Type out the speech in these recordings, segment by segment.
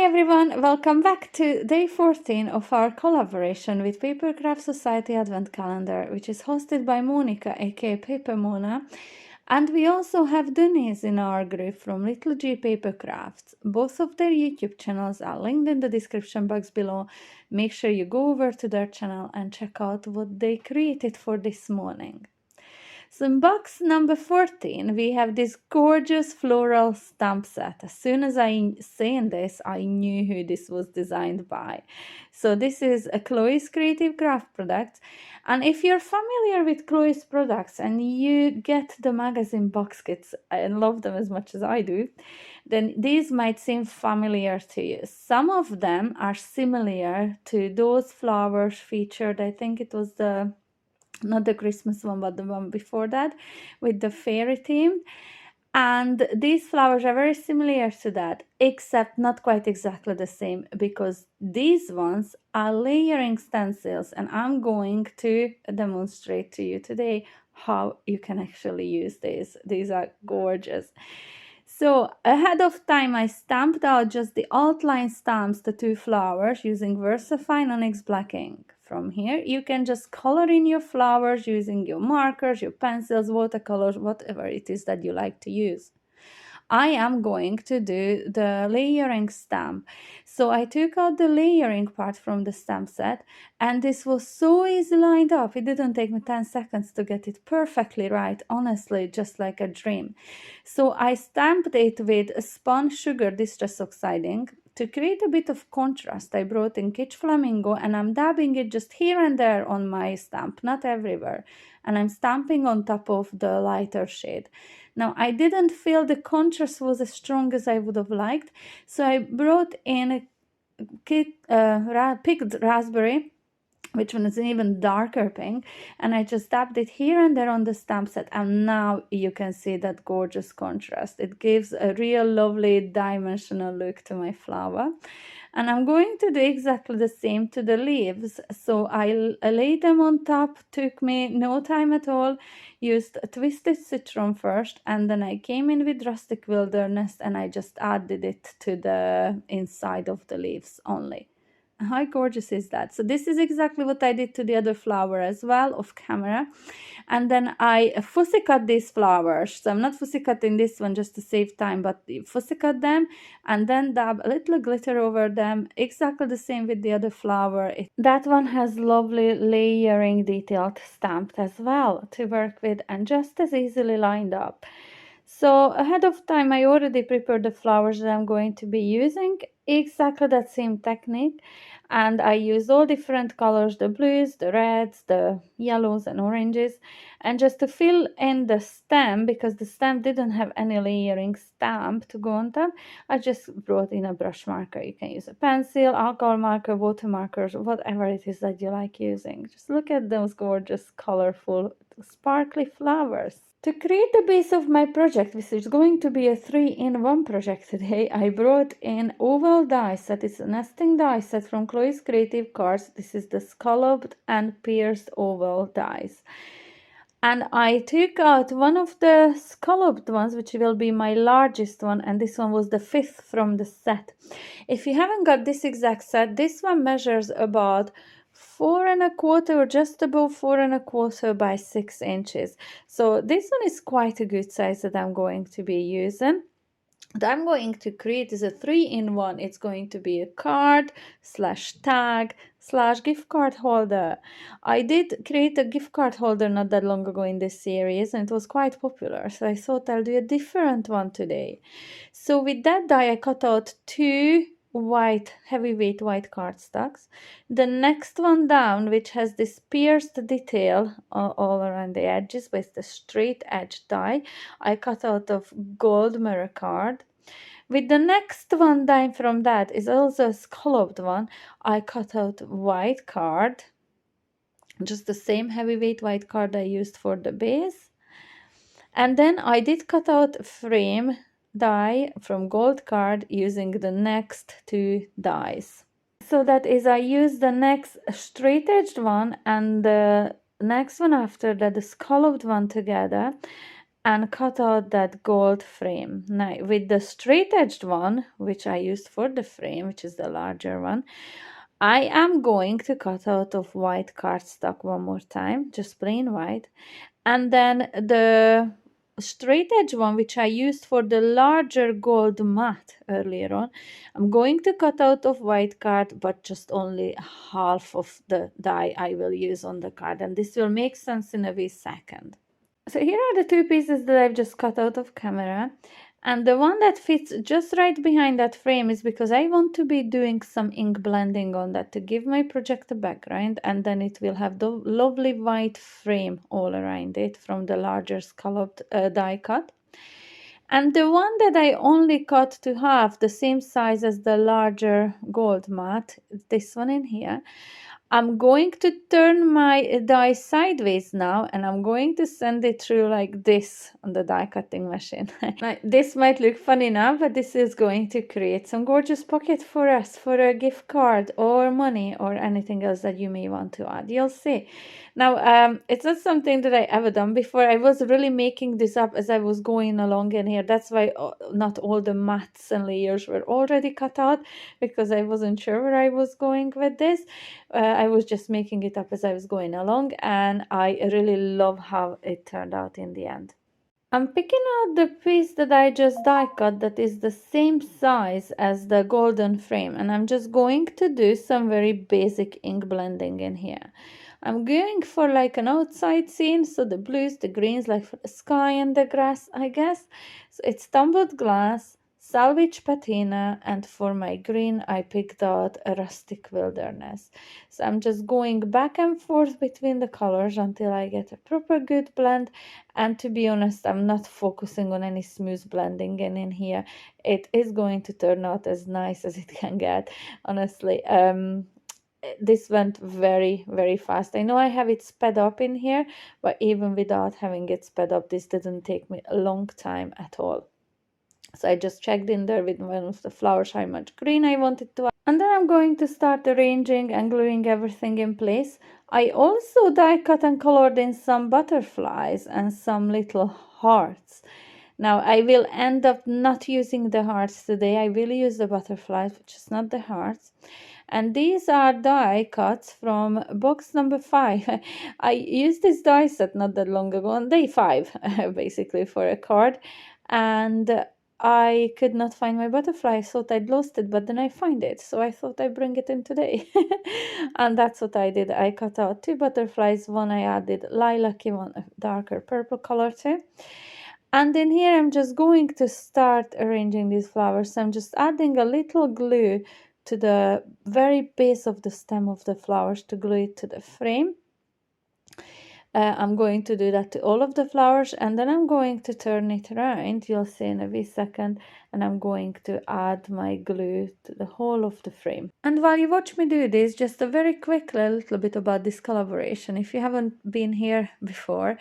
everyone, welcome back to day 14 of our collaboration with Papercraft Society Advent Calendar, which is hosted by Monika, aka Paper Mona. And we also have Denise in our group from Little G Papercrafts. Both of their YouTube channels are linked in the description box below. Make sure you go over to their channel and check out what they created for this morning. So in box number 14, we have this gorgeous floral stamp set. As soon as I seen this, I knew who this was designed by. So this is a Chloe's Creative Craft product. And if you're familiar with Chloe's products and you get the magazine box kits and love them as much as I do, then these might seem familiar to you. Some of them are similar to those flowers featured. I think it was not the Christmas one, but the one before that, with the fairy theme. And these flowers are very similar to that, except not quite exactly the same, because these ones are layering stencils, and I'm going to demonstrate to you today how you can actually use these. These are gorgeous. So ahead of time, I stamped out just the outline stamps, the two flowers, using VersaFine Onyx Black ink. From here, you can just color in your flowers using your markers, your pencils, watercolors, whatever it is that you like to use. I am going to do the layering stamp. So I took out the layering part from the stamp set, and this was so easy lined up. It didn't take me 10 seconds to get it perfectly right, honestly, just like a dream. So I stamped it with spun sugar distress oxide ink. To create a bit of contrast, I brought in Kitsch Flamingo, and I'm dabbing it just here and there on my stamp, not everywhere. And I'm stamping on top of the lighter shade. Now, I didn't feel the contrast was as strong as I would have liked, so I brought in a picked raspberry, which one is an even darker pink, and I just dabbed it here and there on the stamp set, and now you can see that gorgeous contrast. It gives a real lovely dimensional look to my flower. And I'm going to do exactly the same to the leaves. So I laid them on top, took me no time at all, used Twisted Citron first, and then I came in with Rustic Wilderness, and I just added it to the inside of the leaves only. How gorgeous is that? So this is exactly what I did to the other flower as well, off camera. And then I fussy cut these flowers. So I'm not fussy cutting this one just to save time, but fussy cut them and then dab a little glitter over them. Exactly the same with the other flower. That one has lovely layering detailed stamped as well to work with, and just as easily lined up. So ahead of time, I already prepared the flowers that I'm going to be using. Exactly that same technique. And I used all different colors, the blues, the reds, the yellows and oranges. And just to fill in the stem, because the stem didn't have any layering stamp to go on top, I just brought in a brush marker. You can use a pencil, alcohol marker, water markers, whatever it is that you like using. Just look at those gorgeous, colorful, sparkly flowers. To create the base of my project, which is going to be a 3-in-1 project today, I brought in oval die set. It's a nesting die set from Chloe's Creative Cards. This is the scalloped and pierced oval dies. And I took out one of the scalloped ones, which will be my largest one, and this one was the 5th from the set. If you haven't got this exact set, this one measures about 4¼ or just above 4¼ by 6 inches. So this one is quite a good size that I'm going to be using. What I'm going to create is a 3-in-1. It's going to be a card / tag / gift card holder. I did create a gift card holder not that long ago in this series, and it was quite popular, so I thought I'll do a different one today. So with that die, I cut out 2 heavyweight white cardstocks. The next one down, which has this pierced detail all around the edges with the straight edge die, I cut out of gold mirror card. With the next one down from that is also a scalloped one. I cut out white card, just the same heavyweight white card I used for the base. And then I did cut out frame die from gold card using the next 2 dies. So that is, I used the next straight edged one and the next one after that, the scalloped one together, and cut out that gold frame. Now with the straight edged one, which I used for the frame, which is the larger one, I am going to cut out of white cardstock one more time, just plain white. And then the straight edge one, which I used for the larger gold mat earlier on, I'm going to cut out of white card, but just only half of the die I will use on the card. And this will make sense in a wee second. So here are the two pieces that I've just cut out of camera. And the one that fits just right behind that frame is because I want to be doing some ink blending on that to give my project a background, and then it will have the lovely white frame all around it from the larger scalloped die cut. And the one that I only cut to half, the same size as the larger gold mat, this one in here, I'm going to turn my die sideways now, and I'm going to send it through like this on the die cutting machine. This might look funny now, but this is going to create some gorgeous pocket for us for a gift card or money or anything else that you may want to add. You'll see. Now, it's not something that I ever done before. I was really making this up as I was going along in here. That's why not all the mats and layers were already cut out, because I wasn't sure where I was going with this. I was just making it up as I was going along, and I really love how it turned out in the end. I'm picking out the piece that I just die cut that is the same size as the golden frame, and I'm just going to do some very basic ink blending in here. I'm going for like an outside scene, so the blues, the greens, like for the sky and the grass, I guess. So it's tumbled glass, salvage patina, and for my green I picked out a rustic wilderness. So I'm just going back and forth between the colors until I get a proper good blend. And to be honest, I'm not focusing on any smooth blending in here. It is going to turn out as nice as it can get, honestly. This went very, very fast. I know I have it sped up in here, but even without having it sped up, this didn't take me a long time at all. So I just checked in there with one of the flowers how much green I wanted to add. And then I'm going to start arranging and gluing everything in place. I also die cut and colored in some butterflies and some little hearts. Now I will end up not using the hearts today. I will use the butterflies, which is not the hearts. And these are die cuts from box number 5. I used this die set not that long ago, on day 5, basically, for a card. And I could not find my butterfly. I thought I'd lost it, but then I find it. So I thought I'd bring it in today. And that's what I did. I cut out 2 butterflies. One I added lilac-y, one a darker purple color to. And in here I'm just going to start arranging these flowers. I'm just adding a little glue to the very base of the stem of the flowers to glue it to the frame. I'm going to do that to all of the flowers, and then I'm going to turn it around, you'll see in a wee second, and I'm going to add my glue to the whole of the frame. And while you watch me do this, just a very quick little bit about this collaboration. If you haven't been here before,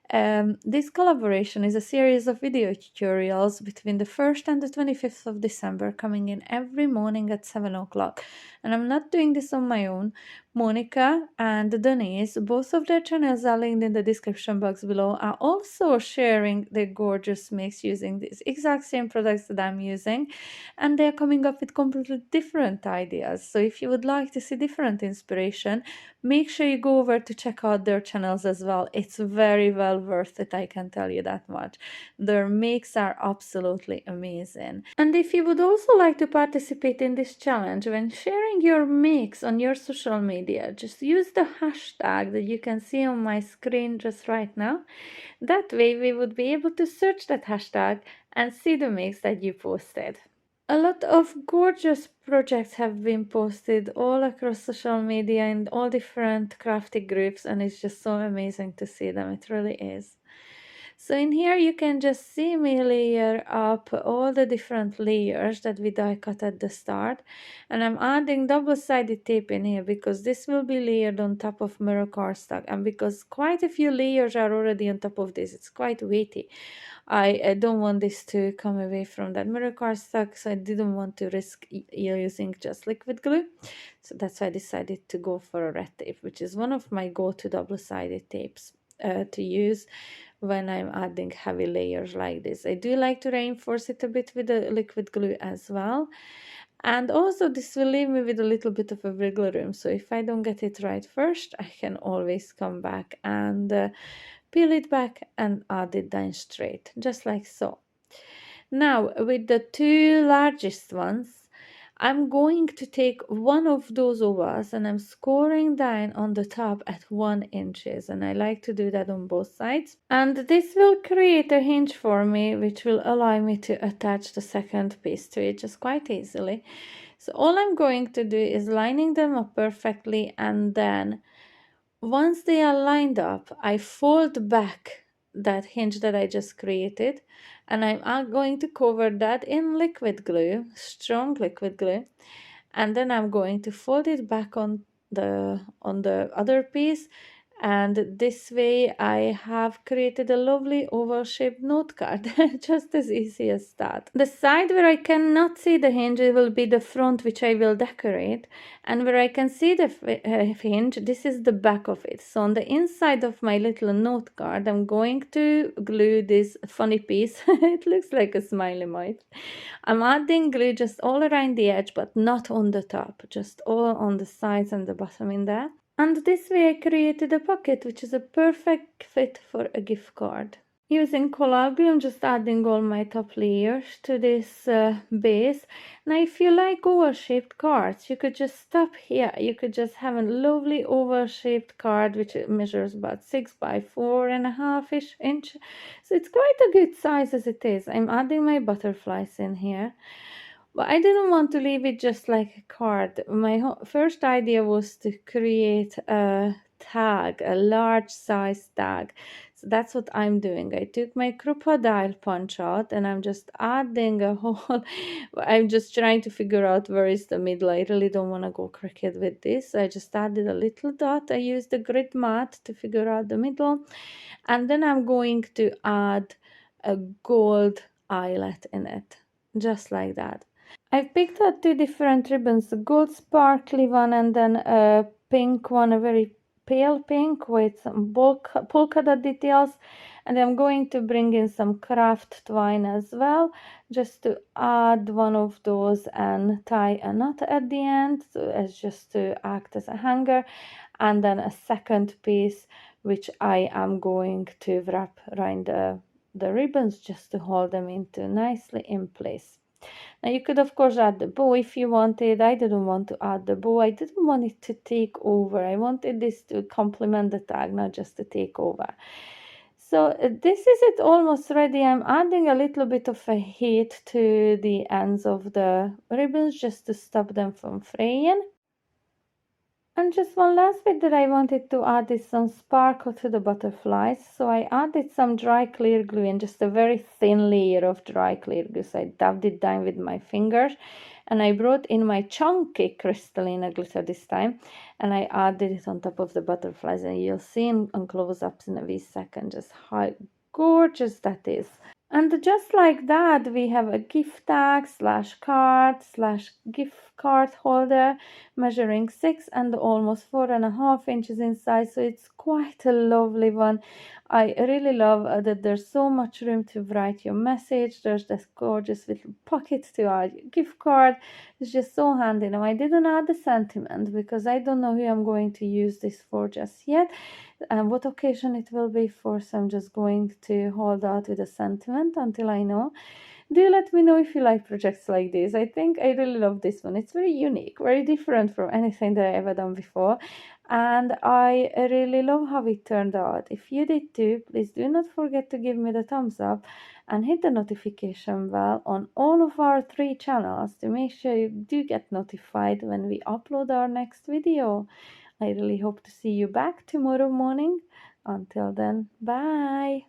this collaboration is a series of video tutorials between the 1st and the 25th of December, coming in every morning at 7 o'clock. And I'm not doing this on my own. Monika and Denise, both of their channels are linked in the description box below, are also sharing their gorgeous mix using these exact same products that I'm using, and they're coming up with completely different ideas. So if you would like to see different inspiration, make sure you go over to check out their channels as well. It's very well worth it, I can tell you that much. Their makes are absolutely amazing. And if you would also like to participate in this challenge, when sharing your mix on your social media, just use the hashtag that you can see on my screen just right now. That way we would be able to search that hashtag and see the mix that you posted. A lot of gorgeous projects have been posted all across social media in all different crafty groups, and it's just so amazing to see them. It really is. So in here you can just see me layer up all the different layers that we die cut at the start, and I'm adding double-sided tape in here because this will be layered on top of mirror cardstock, and because quite a few layers are already on top of this, it's quite weighty. I don't want this to come away from that mirror cardstock, so I didn't want to risk using just liquid glue. So that's why I decided to go for a red tape, which is one of my go-to double-sided tapes to use. when I'm adding heavy layers like this. I do like to reinforce it a bit with the liquid glue as well. And also this will leave me with a little bit of a wiggle room. So if I don't get it right first, I can always come back and peel it back and add it down straight, just like so. Now, with the two largest ones, I'm going to take one of those ovals and I'm scoring down on the top at 1 inch, and I like to do that on both sides. And this will create a hinge for me, which will allow me to attach the second piece to it just quite easily. So all I'm going to do is lining them up perfectly, and then once they are lined up, I fold back that hinge that I just created, and I'm going to cover that in liquid glue, strong liquid glue, and then I'm going to fold it back on the other piece, and this way I have created a lovely oval shaped note card. Just as easy as that. The side where I cannot see the hinge will be the front, which I will decorate, and where I can see the hinge, this is the back of it. So on the inside of my little note card, I'm going to glue this funny piece. It looks like a smiley mouth. I'm adding glue just all around the edge, but not on the top, just all on the sides and the bottom in there. And this way I created a pocket, which is a perfect fit for a gift card. Using collage glue, I'm just adding all my top layers to this base. Now, if you like oval-shaped cards, you could just stop here. You could just have a lovely oval-shaped card, which measures about 6 by 4.5-ish inch. So it's quite a good size as it is. I'm adding my butterflies in here. But I didn't want to leave it just like a card. My first idea was to create a tag, a large size tag. So that's what I'm doing. I took my crocodile punch out and I'm just adding a whole. I'm just trying to figure out where is the middle. I really don't want to go crooked with this. I just added a little dot. I used the grid mat to figure out the middle. And then I'm going to add a gold eyelet in it, just like that. I've picked out two different ribbons, a gold sparkly one and then a pink one, a very pale pink with some polka dot details. And I'm going to bring in some craft twine as well, just to add one of those and tie a knot at the end, so as just to act as a hanger. And then a second piece, which I am going to wrap around the ribbons just to hold them into nicely in place. Now you could of course add the bow if you wanted. I didn't want to add the bow. I didn't want it to take over. I wanted this to complement the tag, not just to take over. So this is it almost ready. I'm adding a little bit of a heat to the ends of the ribbons just to stop them from fraying. And just one last bit that I wanted to add is some sparkle to the butterflies. So I added some dry clear glue and just a very thin layer of dry clear glue. So I dabbed it down with my fingers. And I brought in my chunky crystalline glitter this time. And I added it on top of the butterflies. And you'll see on close-ups in a wee second just how gorgeous that is. And just like that, we have a gift tag / card / gift card holder measuring 6 and almost 4.5 inches in size. So it's quite a lovely one. I really love that there's so much room to write your message. There's this gorgeous little pocket to add your gift card. It's just so handy. Now, I didn't add the sentiment because I don't know who I'm going to use this for just yet and what occasion it will be for, so I'm just going to hold out with a sentiment until I know. Do let me know if you like projects like this. I think I really love this one. It's very unique, very different from anything that I ever done before, and I really love how it turned out. If you did too, please do not forget to give me the thumbs up and hit the notification bell on all of our 3 channels to make sure you do get notified when we upload our next video. I really hope to see you back tomorrow morning. Until then, bye.